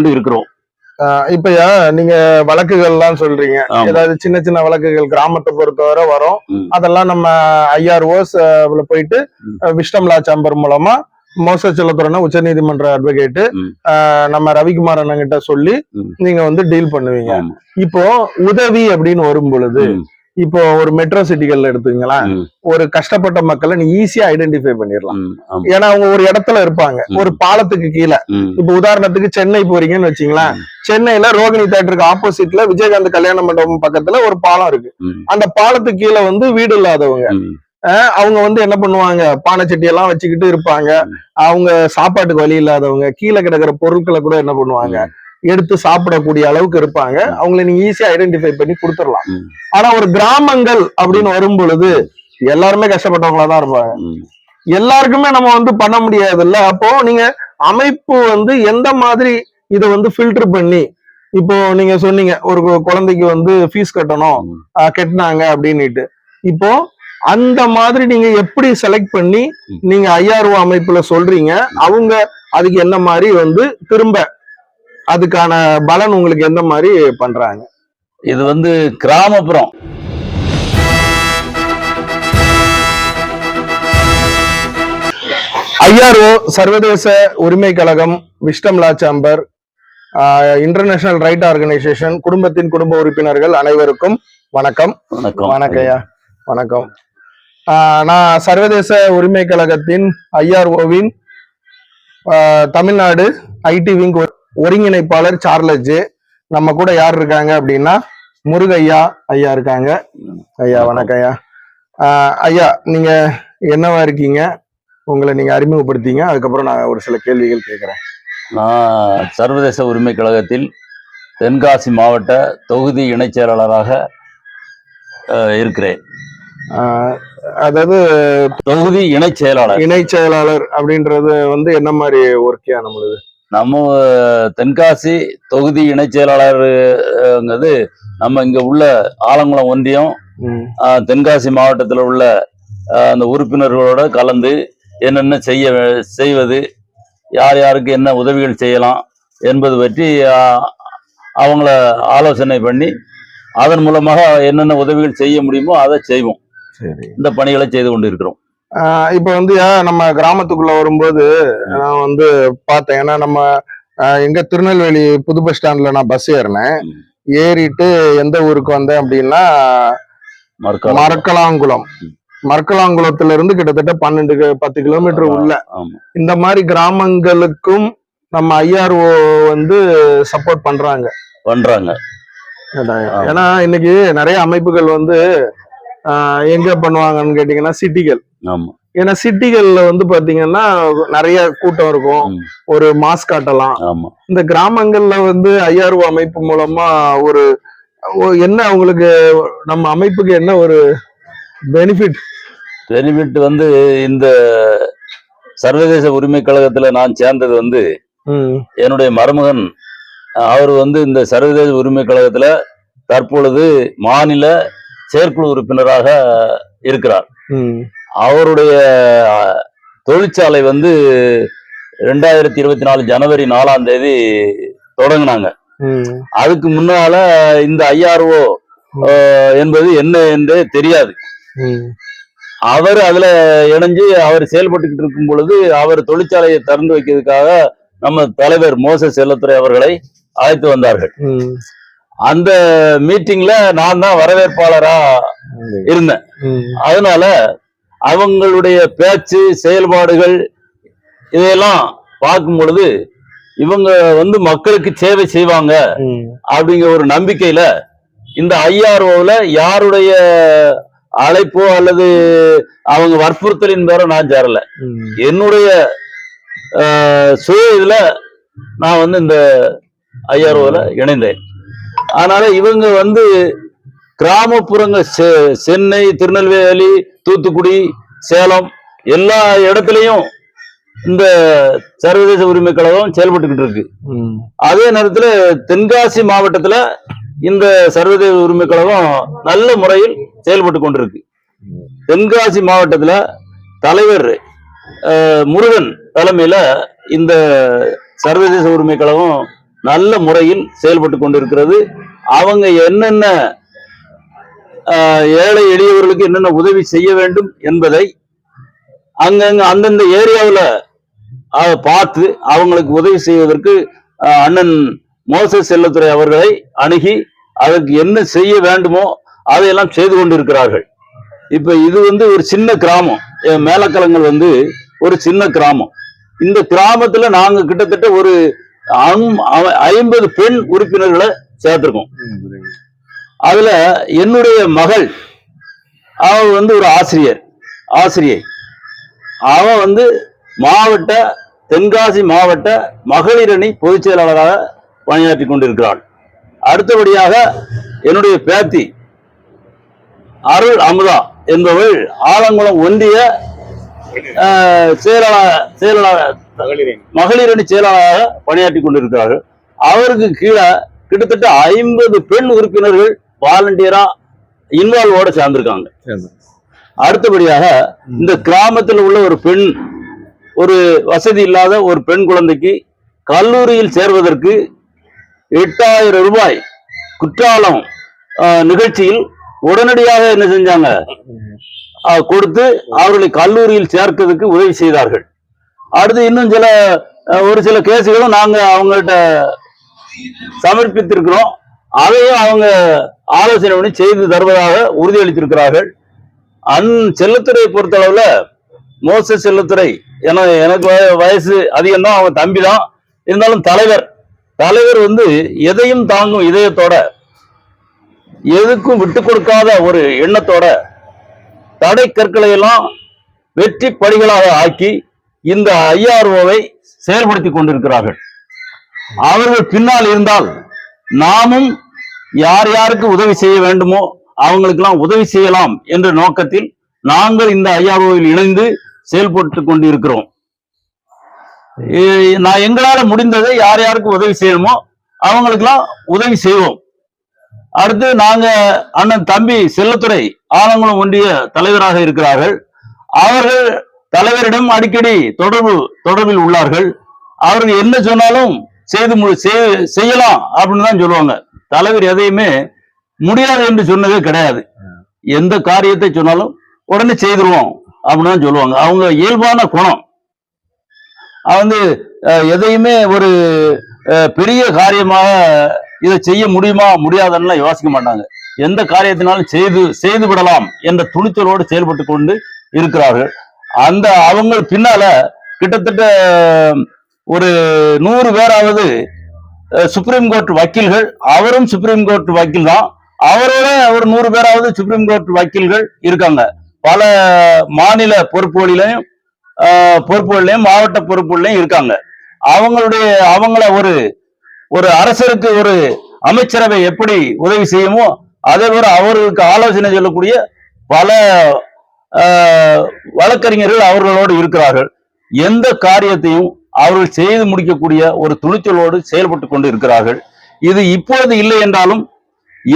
இருக்கிறோம். இப்பயா நீங்க வழக்குகள் எல்லாம் சொல்றீங்க, ஏதாவது சின்ன சின்ன வழக்குகள் கிராமத்தை பொறுத்தவரை வரும், அதெல்லாம் நம்ம ஐஆர்ஓஸ் போயிட்டு விஸ்டம் லா சேம்பர் மூலமா மோச செல்லத்துறைனா உச்ச நீதிமன்ற அட்வொகேட் நம்ம ரவிக்குமார் அண்ணன் கிட்ட சொல்லி நீங்க வந்து டீல் பண்ணுவீங்க. இப்போ உதவி அப்படின்னு வரும் பொழுது, இப்போ ஒரு மெட்ரோ சிட்டிகள்ல எடுத்துங்களா, ஒரு கஷ்டப்பட்ட மக்களை நீ ஈஸியா ஐடென்டிஃபை பண்ணிடலாம். ஏன்னா அவங்க ஒரு இடத்துல இருப்பாங்க, ஒரு பாலத்துக்கு கீழே. இப்ப உதாரணத்துக்கு சென்னை போறீங்கன்னு வச்சுங்களேன், சென்னையில ரோகிணி தியேட்டருக்கு ஆப்போசிட்ல விஜயகாந்த் கல்யாண மண்டபம் பக்கத்துல ஒரு பாலம் இருக்கு. அந்த பாலத்துக்கு கீழே வந்து வீடு இல்லாதவங்க அவங்க வந்து என்ன பண்ணுவாங்க, பானை சட்டி எல்லாம் வச்சுக்கிட்டு இருப்பாங்க. அவங்க சாப்பாட்டுக்கு வழி இல்லாதவங்க கீழே கிடக்கிற பொருட்களை கூட என்ன பண்ணுவாங்க, எடுத்து சாப்பிடக்கூடிய அளவுக்கு இருப்பாங்க. அவங்களை நீங்க ஈஸியா ஐடென்டிஃபை பண்ணி கொடுத்துடலாம். ஆனா ஒரு கிராமங்கள் அப்படின்னு வரும் பொழுது எல்லாருமே கஷ்டப்பட்டவங்களா தான் இருப்பாங்க. எல்லாருக்குமே நம்ம வந்து பண்ண முடியாது இல்ல. அப்போ நீங்க அமைப்பு வந்து எந்த மாதிரி இதை வந்து ஃபில்டர் பண்ணி, இப்போ நீங்க சொன்னீங்க ஒரு குழந்தைக்கு வந்து ஃபீஸ் கட்டணும், கட்டினாங்க அப்படின்னுட்டு, இப்போ அந்த மாதிரி நீங்க எப்படி செலக்ட் பண்ணி நீங்க ஐஆர்ஓ அமைப்புல சொல்றீங்க, அவங்க அதுக்கு என்ன மாதிரி வந்து திரும்ப அதுக்கான பலன் உங்களுக்கு எந்த மாதிரி பண்றாங்க? இது வந்து கிராமப்புறம். ஐஆர்ஓ சர்வதேச உரிமை கழகம், விஸ்டம் லா சேம்பர், இன்டர்நேஷனல் ரைட் ஆர்கனைசேஷன், குடும்பத்தின் குடும்ப உறுப்பினர்கள் அனைவருக்கும் வணக்கம். வணக்கம்யா. வணக்கம். நான் சர்வதேச உரிமை கழகத்தின் ஐஆர்ஓவின் தமிழ்நாடு ஐடி விங் ஒருங்கிணைப்பாளர் சார்லஸ். நம்ம கூட யார் இருக்காங்க அப்படின்னா முருகையா ஐயா இருக்காங்க. ஐயா வணக்கம் ஐயா. ஐயா நீங்க என்னவா இருக்கீங்க, உங்களை நீங்க அறிமுகப்படுத்தீங்க, அதுக்கப்புறம் நான் ஒரு சில கேள்விகள் கேட்கிறேன். நான் சர்வதேச உரிமை கழகத்தில் தென்காசி மாவட்ட தொகுதி இணைச் செயலாளராக இருக்கிறேன். அதாவது தொகுதி இணைச் செயலாளர் அப்படின்றது வந்து என்ன மாதிரி ஒர்க்கியா நம்மளுது? நம்ம தென்காசி தொகுதி இணைச் செயலாளருங்கிறது நம்ம இங்க உள்ள ஆலங்குளம் ஒன்றியம் தென்காசி மாவட்டத்தில் உள்ள அந்த உறுப்பினர்களோட கலந்து என்னென்ன செய்வது, யார் யாருக்கு என்ன உதவிகள் செய்யலாம் என்பது பற்றி அவங்கள ஆலோசனை பண்ணி அதன் மூலமாக என்னென்ன உதவிகள் செய்ய முடியுமோ அதை செய்வோம். இந்த பணிகளை செய்து கொண்டு இருக்கிறோம். இப்ப வந்து நம்ம கிராமத்துக்குள்ள வரும்போது நான் வந்து பார்த்தேன், ஏன்னா நம்ம எங்க திருநெல்வேலி புது பஸ் ஸ்டாண்ட்ல நான் பஸ் ஏறினேன். ஏறிட்டு எந்த ஊருக்கு வந்தேன் அப்படின்னா மரக்கலாங்குளம். மரக்கலாங்குளத்துல இருந்து கிட்டத்தட்ட 12-10 கிலோமீட்டர் உள்ள இந்த மாதிரி கிராமங்களுக்கும் நம்ம ஐஆர்ஓ வந்து சப்போர்ட் பண்றாங்க. ஏன்னா இன்னைக்கு நிறைய அமைப்புகள் வந்து எங்க பண்ணுவாங்கன்னு கேட்டீங்கன்னா சிட்டிகள். ஏன்னா சிட்டிகள்ல வந்து பாத்தீங்கன்னா நிறைய கூட்டம் இருக்கும், ஒரு மாஸ் காட்டலாம். இந்த கிராமங்கள்ல வந்து ஐஆர்ஓ அமைப்பு மூலமா ஒரு என்ன அவங்களுக்கு நம்ம அமைப்புக்கு என்ன ஒரு பெனிஃபிட் வந்து இந்த சர்வதேச உரிமை கழகத்துல நான் சேர்ந்தது வந்து என்னுடைய மருமகன் அவர் வந்து இந்த சர்வதேச உரிமை கழகத்துல தற்பொழுது மாநில செயற்குழு உறுப்பினராக இருக்கிறார். அவருடைய தொழிற்சாலை வந்து 2024 ஜனவரி 4ஆம் தேதி தொடங்கினாங்க. அதுக்கு முன்னால இந்த ஐஆர்ஓ என்பது என்ன என்றே தெரியாது. அவர் அதுல இணைஞ்சு அவர் செயல்பட்டுக்கிட்டு இருக்கும் பொழுது அவர் தொழிற்சாலையை திறந்து வைக்கிறதுக்காக நம்ம தலைவர் மோச செல்லத்துறை அவர்களை அழைத்து வந்தார்கள். அந்த மீட்டிங்ல நான் தான் வரவேற்பாளரா இருந்தேன். அதனால அவங்களுடைய பேச்சு செயல்பாடுகள் இதையெல்லாம் பார்க்கும் பொழுது இவங்க வந்து மக்களுக்கு சேவை செய்வாங்க அப்படிங்கிற ஒரு நம்பிக்கையில இந்த ஐஆர்ஓல யாருடைய அழைப்போ அல்லது அவங்க வற்புறுத்தலின் பேர நான் சேரல. என்னுடைய சுய இதுல நான் வந்து இந்த ஐஆர்ஓல இணைந்தேன். அதனால இவங்க வந்து கிராமப்புறங்கள் சென்னை, திருநெல்வேலி, தூத்துக்குடி, சேலம் எல்லா இடத்துலயும் இந்த சர்வதேச உரிமை கழகம் செயல்பட்டுக்கிட்டு இருக்கு. அதே நேரத்துல தென்காசி மாவட்டத்துல இந்த சர்வதேச உரிமை கழகம் நல்ல முறையில் செயல்பட்டு கொண்டிருக்கு. தென்காசி மாவட்டத்துல தலைவர் முருகன் தலைமையில இந்த சர்வதேச உரிமை கழகம் நல்ல முறையில் செயல்பட்டு கொண்டிருக்கிறது. அவங்க என்னென்ன ஏழை எளியவர்களுக்கு என்னென்ன உதவி செய்ய வேண்டும் என்பதை அங்கங்க அந்தந்த ஏரியாவில் அதை பார்த்து அவங்களுக்கு உதவி செய்வதற்கு அண்ணன் மோசஸ் செல்லத்துறை அவர்களை அணுகி அதற்கு என்ன செய்ய வேண்டுமோ அதையெல்லாம் செய்து கொண்டிருக்கிறார்கள். இப்ப இது ஒரு சின்ன கிராமம், மேலக்கலங்கள் ஒரு சின்ன கிராமம். இந்த கிராமத்துல நாங்க கிட்டத்தட்ட ஒரு 50 பெண் உறுப்பினர்களை சேர்த்திருக்கோம். அதுல என்னுடைய மகள் அவ ஒரு ஆசிரியை. அவ மாவட்ட தென்காசி மாவட்ட மகளிர் அணி பொதுச் செயலாளராக பணியாற்றி கொண்டிருக்கிறாள். அடுத்தபடியாக என்னுடைய பேத்தி அருள் அமுதா என்பவள் ஆலங்குளம் ஒன்றிய மகளிர் அணி செயலாளராக பணியாற்றி கொண்டிருக்கிறார்கள். அவருக்கு கீழே கிட்டத்தட்ட 50 பெண் உறுப்பினர்கள் வாலண்டியரா இன்வால்வோட சேர்ந்திருக்காங்க. அடுத்தபடியாக இந்த கிராமத்தில் உள்ள ஒரு வசதி இல்லாத ஒரு பெண் குழந்தைக்கு கல்லூரியில் சேர்வதற்கு 8000 ரூபாய் குற்றாலம் நிகழ்ச்சியில் உடனடியாக என்ன செஞ்சாங்க, கொடுத்து அவர்களை கல்லூரியில் சேர்க்கிறதுக்கு உதவி செய்தார்கள். அடுத்து இன்னும் ஒரு சில கேசுகளும் நாங்க அவங்கள்ட்ட சமர்ப்பித்திருக்கிறோம். அதையும் அவங்க ஆலோசனை பண்ணி செய்து தருவதாக உறுதியளித்திருக்கிறார்கள். செல்லத்துறையை பொறுத்தளவுல மோசஸ் செல்லத்துறை, எனக்கு வயசு அதிகம் தான், அவன் தம்பி தான். இருந்தாலும் தலைவர் எதையும் தாங்கும் இதயத்தோட, எதுக்கும் விட்டு கொடுக்காத ஒரு எண்ணத்தோட தடை கற்களை எல்லாம் வெற்றி படிகளாக ஆக்கி இந்த ஐஆர்ஓவை செயல்படுத்தி கொண்டிருக்கிறார்கள். அவர்கள் பின்னால் இருந்தால் நாமும் யார் யாருக்கு உதவி செய்ய வேண்டுமோ அவங்களுக்கெல்லாம் உதவி செய்யலாம் என்ற நோக்கத்தில் நாங்கள் இந்த ஐஆர்ஓவில் இணைந்து செயல்பட்டு கொண்டிருக்கிறோம். நான் எங்களால முடிந்ததை யார் யாருக்கு உதவி செய்யணுமோ அவங்களுக்கெல்லாம் உதவி செய்வோம். அடுத்து நாங்க அண்ணன் தம்பி செல்லத்துறை ஆலங்குளம் ஒன்றிய தலைவராக இருக்கிறார்கள். அவர்கள் தலைவரிடம் அடிக்கடி தொடர்பில் உள்ளார்கள். அவர்கள் என்ன சொன்னாலும் செய்யலாம் அப்படின்னு தான் சொல்லுவாங்க. தலைவர் எதையுமே முடியாது என்று சொன்னதே கிடையாது. எந்த காரியத்தை சொன்னாலும் உடனே செய்திருவோம் அப்படின்னு தான் சொல்லுவாங்க. அவங்க இயல்பான குணம். எதையுமே ஒரு பெரிய காரியமாக இதை செய்ய முடியுமா முடியாதுன்னு யோசிக்க மாட்டாங்க. எந்த காரியத்தினாலும் செய்து விடலாம் என்ற துணிச்சலோடு செயல்பட்டு கொண்டு இருக்கிறார்கள். அவங்க பின்னால கிட்டத்தட்ட ஒரு 100 பேராவது சுப்ரீம் கோர்ட் வக்கீல்கள், அவரும் சுப்ரீம் கோர்ட் வக்கீல் தான், அவரோட ஒரு 100 பேராவது சுப்ரீம் கோர்ட் வக்கீல்கள் இருக்காங்க. பல மாநில பொறுப்புகளிலையும் மாவட்ட பொறுப்புகளையும் இருக்காங்க. அவங்கள ஒரு அரசருக்கு ஒரு அமைச்சரவை எப்படி உதவி செய்யுமோ அதே போல அவர்களுக்கு ஆலோசனை சொல்லக்கூடிய பல வழக்கறிஞர்கள் அவர்களோடு இருக்கிறார்கள். எந்த காரியத்தையும் அவர்கள் செய்து முடிக்கக்கூடிய ஒரு துணிச்சலோடு செயல்பட்டு கொண்டு இருக்கிறார்கள். இது இப்பொழுது இல்லை என்றாலும்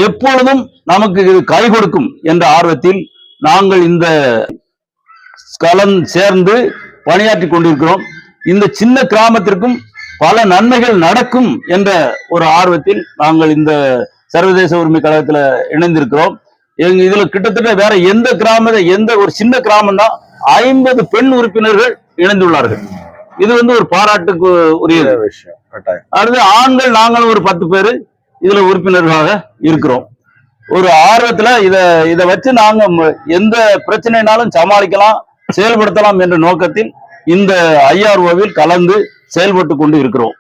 எப்பொழுதும் நமக்கு இது கை கொடுக்கும் என்ற ஆர்வத்தில் நாங்கள் இந்த சேர்ந்து பணியாற்றி கொண்டிருக்கிறோம். இந்த சின்ன கிராமத்திற்கும் பல நன்மைகள் நடக்கும் என்ற ஒரு ஆர்வத்தில் நாங்கள் இந்த சர்வதேச உரிமை கழகத்துல இணைந்திருக்கிறோம். இதுல கிட்டத்தட்ட வேற எந்த ஒரு சின்ன கிராமம் தான் 50 பெண் உறுப்பினர்கள் இணைந்துள்ளார்கள். இது ஒரு பாராட்டுக்கு உரிய விஷயம். அடுத்து ஆண்கள் நாங்களும் ஒரு 10 பேரு இதுல உறுப்பினர்களாக இருக்கிறோம். ஒரு ஆர்வத்துல இதை வச்சு நாங்க எந்த பிரச்சனைனாலும் சமாளிக்கலாம், செயல்படுத்தலாம் என்ற நோக்கத்தில் இந்த ஐஆர்ஓவில் கலந்து செயல்பட்டு கொண்டு இருக்கிறோம்.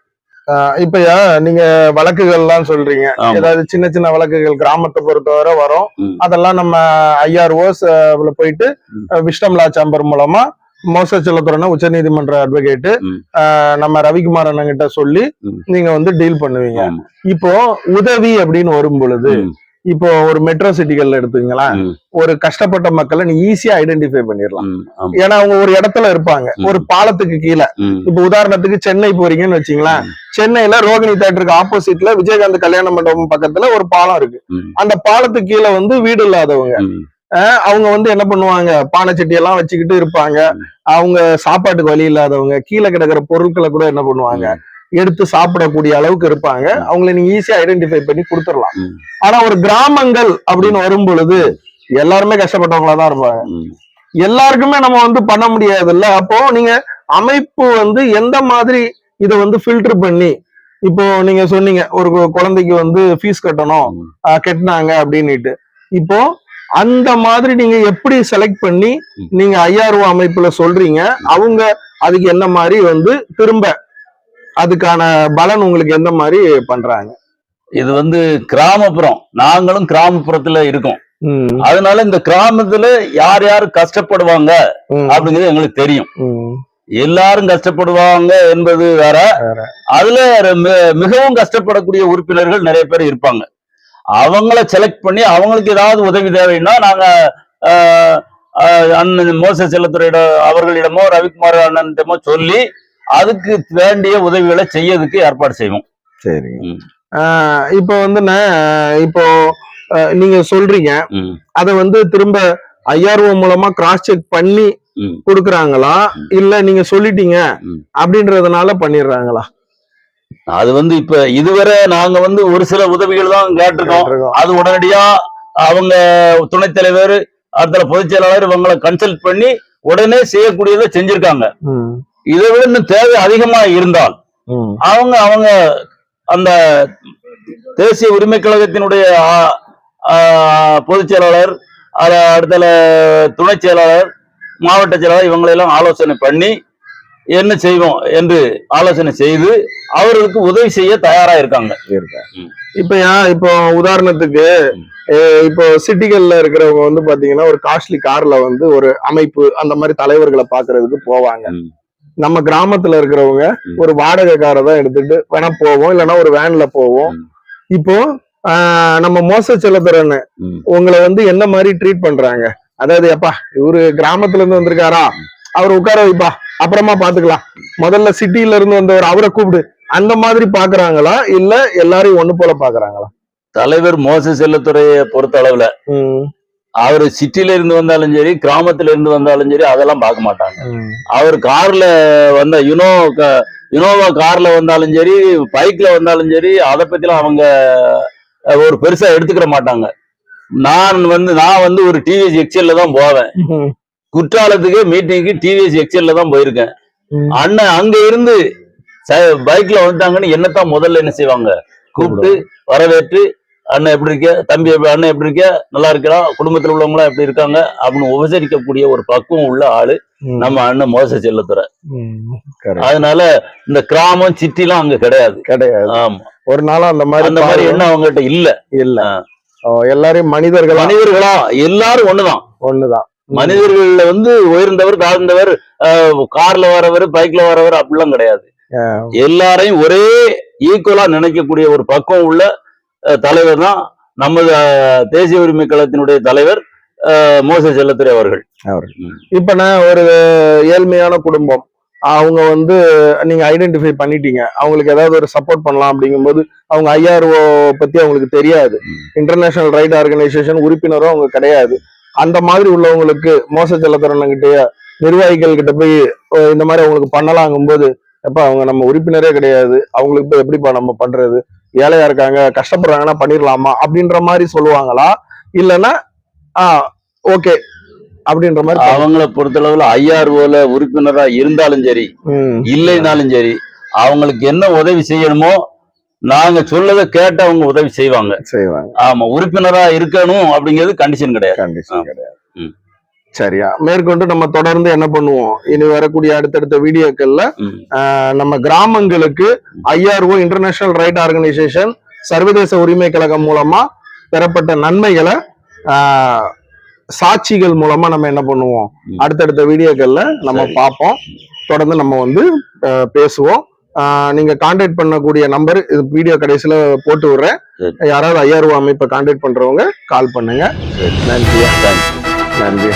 இப்பயா நீங்க வழக்குகள் எல்லாம் சொல்றீங்க, ஏதாவது சின்ன சின்ன வழக்குகள் கிராமத்தை பொறுத்தவரை வரும். அதெல்லாம் நம்ம ஐஆர்ஓஸ் போயிட்டு விஸ்டம் லா சேம்பர் மூலமா மோசஸ் செல்லத்துறை உச்ச நீதிமன்ற அட்வொகேட் நம்ம ரவிக்குமார் அண்ணங்கிட்ட சொல்லி நீங்க டீல் பண்ணுவீங்க. இப்போ உதவி அப்படின்னு வரும் பொழுது, இப்போ ஒரு மெட்ரோ சிட்டிகள்ல எடுத்துங்களா, ஒரு கஷ்டப்பட்ட மக்களை நீ ஈஸியா ஐடென்டிஃபை பண்ணிடலாம். ஏன்னா அவங்க ஒரு இடத்துல இருப்பாங்க, ஒரு பாலத்துக்கு கீழே. இப்ப உதாரணத்துக்கு சென்னை போறீங்கன்னு வச்சீங்களா, சென்னையில ரோகிணி தியேட்டருக்கு ஆப்போசிட்ல விஜயகாந்த் கல்யாண மண்டபம் பக்கத்துல ஒரு பாலம் இருக்கு. அந்த பாலத்துக்கு கீழே வீடு இல்லாதவங்க அவங்க என்ன பண்ணுவாங்க, பானை சட்டி எல்லாம் வச்சுக்கிட்டு இருப்பாங்க. அவங்க சாப்பாட்டுக்கு வழி இல்லாதவங்க கீழே கிடக்கிற பொருட்களை கூட என்ன பண்ணுவாங்க, எடுத்து சாப்பிடக்கூடிய அளவுக்கு இருப்பாங்க. அவங்களை நீங்க ஈஸியா ஐடென்டிஃபை பண்ணி கொடுத்துடலாம். ம். ஆனா ஒரு கிராமங்கள் அப்படின்னு வரும் பொழுது எல்லாருமே கஷ்டப்பட்டவங்களா தான் இருப்பாங்க. எல்லாருக்குமே நம்ம வந்து பண்ண முடியாது இல்ல. அப்போ நீங்க அமைப்பு வந்து எந்த மாதிரி இதை வந்து ஃபில்டர் பண்ணி, இப்போ நீங்க சொன்னீங்க ஒரு குழந்தைக்கு வந்து ஃபீஸ் கட்டணும், கட்டினாங்க அப்படின்னுட்டு. இப்போ அந்த மாதிரி நீங்க எப்படி செலக்ட் பண்ணி நீங்க ஐஆர்ஓ அமைப்புல சொல்றீங்க, அவங்க அதுக்கு என்ன மாதிரி வந்து திரும்ப அதுக்கான பலன் உங்களுக்கு எந்த மாதிரி பண்றாங்க? இது வந்து கிராமப்புறம், நாங்களும் கிராமப்புறத்துல இருக்கோம். அதனால இந்த கிராமத்துல யார் யார் கஷ்டப்படுவாங்க அப்படிங்கிறது எங்களுக்கு தெரியும். எல்லாரும் கஷ்டப்படுவாங்க என்பது வேற, அதுல மிகவும் கஷ்டப்படக்கூடிய உறுப்பினர்கள் நிறைய பேர் இருப்பாங்க. அவங்கள செலக்ட் பண்ணி அவங்களுக்கு ஏதாவது உதவி தேவைன்னா நாங்க அண்ணன் மோசஸ் செல்லத்துறையிட அவர்களிடமோ ரவிக்குமார் அண்ணனிடமோ சொல்லி அதுக்கு வேண்டிய உதவிகளை செய்யறதுக்கு ஏற்பாடு செய்வோம். சரி. இப்போ வந்து இப்போ நீங்க சொல்றீங்க, அத வந்து திரும்ப ஐஆர்ஓ மூலமா கிராஸ் செக் பண்ணி கொடுக்குறாங்களா, இல்ல நீங்க சொல்லிட்டீங்க அப்படின்றதுனால பண்ணிடுறாங்களா? அது வந்து இப்ப இதுவரை நாங்க வந்து ஒரு சில உதவிகள் தான் கேட்டிருக்கோம். அது உடனடியா அவங்க துணைத் தலைவர், அடுத்த பொதுச் செயலாளர் இவங்களை கன்சல்ட் பண்ணி உடனே செய்யக்கூடியதை செஞ்சிருக்காங்க. இதை விட இன்னும் தேவை அதிகமா இருந்தால் அவங்க அந்த தேசிய உரிமை கழகத்தினுடைய பொதுச் செயலாளர், அடுத்த துணை செயலாளர், மாவட்ட செயலாளர் இவங்களெல்லாம் ஆலோசனை பண்ணி என்ன செய்வோம் என்று ஆலோசனை செய்து அவர்களுக்கு உதவி செய்ய தயாரா இருக்காங்க. இப்போ உதாரணத்துக்கு இப்போ சிட்டிகள்ல இருக்கிறவங்க வந்து பாத்தீங்கன்னா ஒரு காஸ்ட்லி கார்ல வந்து ஒரு அமைப்பு அந்த மாதிரி தலைவர்களை பாக்குறதுக்கு போவாங்க. நம்ம கிராமத்துல இருக்கிறவங்க ஒரு வாடகை காரை தான் எடுத்துட்டு வேணா போவோம், இல்லைன்னா ஒரு வேன்ல போவோம். இப்போ நம்ம மோசஸ் செல்லத்துறை உங்களை வந்து என்ன மாதிரி ட்ரீட் பண்றாங்க? அதாவது எப்பா இவரு கிராமத்துல இருந்து வந்திருக்காரா, அவர் உட்கார வைப்பா, அப்புறமா பாத்துக்கலாம், முதல்ல சிட்டில இருந்து வந்தவர் அவரை கூப்பிடு, அந்த மாதிரி பாக்குறாங்களா, இல்ல எல்லாரையும் ஒண்ணு போல பாக்குறாங்களா? தலைவர் மோசஸ் செல்லத்துறையை பொறுத்த அளவுல அவரு சிட்டில இருந்து வந்தாலும் சரி, கிராமத்துல இருந்து வந்தாலும் சரி, அதெல்லாம் பார்க்க மாட்டாங்க. அவர் கார்ல வந்த யுனோவா கார்ல வந்தாலும் சரி, பைக்ல வந்தாலும் சரி, அதை பத்திலாம் அவங்க ஒரு பெருசா எடுத்துக்கிற மாட்டாங்க. நான் வந்து ஒரு டிவிஎஸ் எக்ஸல்ல தான் போவேன். குற்றாலத்துக்கு மீட்டிங்க்கு டிவிஎஸ் எக்ஸல்ல தான் போயிருக்கேன். அண்ணன் அங்க இருந்து பைக்ல வந்துட்டாங்கன்னு என்னத்தான் முதல்ல என்ன செய்வாங்க, கூப்பிட்டு வரவேற்று அண்ணன் எப்படி இருக்க, தம்பி அண்ணன் எப்படி இருக்க, நல்லா இருக்கா, குடும்பத்துல உள்ளவங்களா எப்படி இருக்காங்க அப்படின்னு உபசரிக்கக்கூடிய ஒரு பக்குவம் உள்ள ஆளு நம்ம அண்ணன் மோசஸ் செல்லத்துறை. அதனால இந்த கிராமம் சிட்டிலாம் அங்க கிடையாது. ஆமா, ஒரு நாளும் அந்த மாதிரி என்ன அவங்ககிட்ட இல்ல. எல்லாரையும் மனிதர்களா எல்லாரும் ஒண்ணுதான். மனிதர்கள்ல வந்து உயர்ந்தவர் தாழ்ந்தவர், கார்ல வரவர் பைக்ல வரவர் அப்படிலாம் கிடையாது. எல்லாரையும் ஒரே ஈக்குவலா நினைக்கக்கூடிய ஒரு பக்குவம் உள்ள தலைவர் தான் நமது தேசிய உரிமை கழகத்தினுடைய தலைவர் மோசஸ் செல்லத்துறை அவர்கள். இப்ப நான் ஒரு ஏழ்மையான குடும்பம், அவங்க வந்து நீங்க ஐடென்டிஃபை பண்ணிட்டீங்க, அவங்களுக்கு ஏதாவது ஒரு சப்போர்ட் பண்ணலாம் அப்படிங்கும்போது அவங்க ஐஆர்ஓ பத்தி அவங்களுக்கு தெரியாது, இன்டர்நேஷனல் ரைட் ஆர்கனைசேஷன் உறுப்பினரும் அவங்க கிடையாது. அந்த மாதிரி உள்ளவங்களுக்கு மோசஸ் செல்லத்துறை கிட்டே நிர்வாகிகள் கிட்ட போய் இந்த மாதிரி அவங்களுக்கு பண்ணலாங்கும் போது, எப்ப அவங்க நம்ம உறுப்பினரே கிடையாது, அவங்களுக்கு போய் எப்படிப்பா நம்ம பண்றது, ஏழையா இருக்காங்க கஷ்டப்படுறாங்கன்னா பண்ணிடலாமா அப்படின்ற மாதிரி சொல்லுவாங்களா, இல்லைன்னா ஓகே அப்படின்ற மாதிரி? அவங்கள பொறுத்தளவுல ஐஆர்ஓல உறுப்பினரா இருந்தாலும் சரி இல்லைனாலும் சரி, அவங்களுக்கு என்ன உதவி செய்யணுமோ நாங்க சொல்லதை கேட்டு அவங்க உதவி செய்வாங்க. ஆமா, உறுப்பினரா இருக்கணும் அப்படிங்கிறது கண்டிஷன் கிடையாது. சரியா? மேற்கொண்டு நம்ம தொடர்ந்து என்ன பண்ணுவோம், இனி வரக்கூடிய அடுத்தடுத்த வீடியோக்கள்ல நம்ம கிராமங்களுக்கு ஐஆர்ஓ இன்டர்நேஷனல் ரைட் ஆர்கனைசேஷன் சர்வதேச உரிமை கழகம் மூலமா பெறப்பட்ட நன்மைகளை சாட்சிகள் மூலமா நம்ம என்ன பண்ணுவோம், அடுத்தடுத்த வீடியோக்கள்ல நம்ம பார்ப்போம். தொடர்ந்து நம்ம வந்து பேசுவோம். நீங்க கான்டாக்ட் பண்ணக்கூடிய நம்பர் இது வீடியோ கடைசியில போட்டு விடுறேன். யாராவது ஐஆர்ஓ அமைப்பை கான்டாக்ட் பண்றவங்க கால் பண்ணுங்க. நன்றி.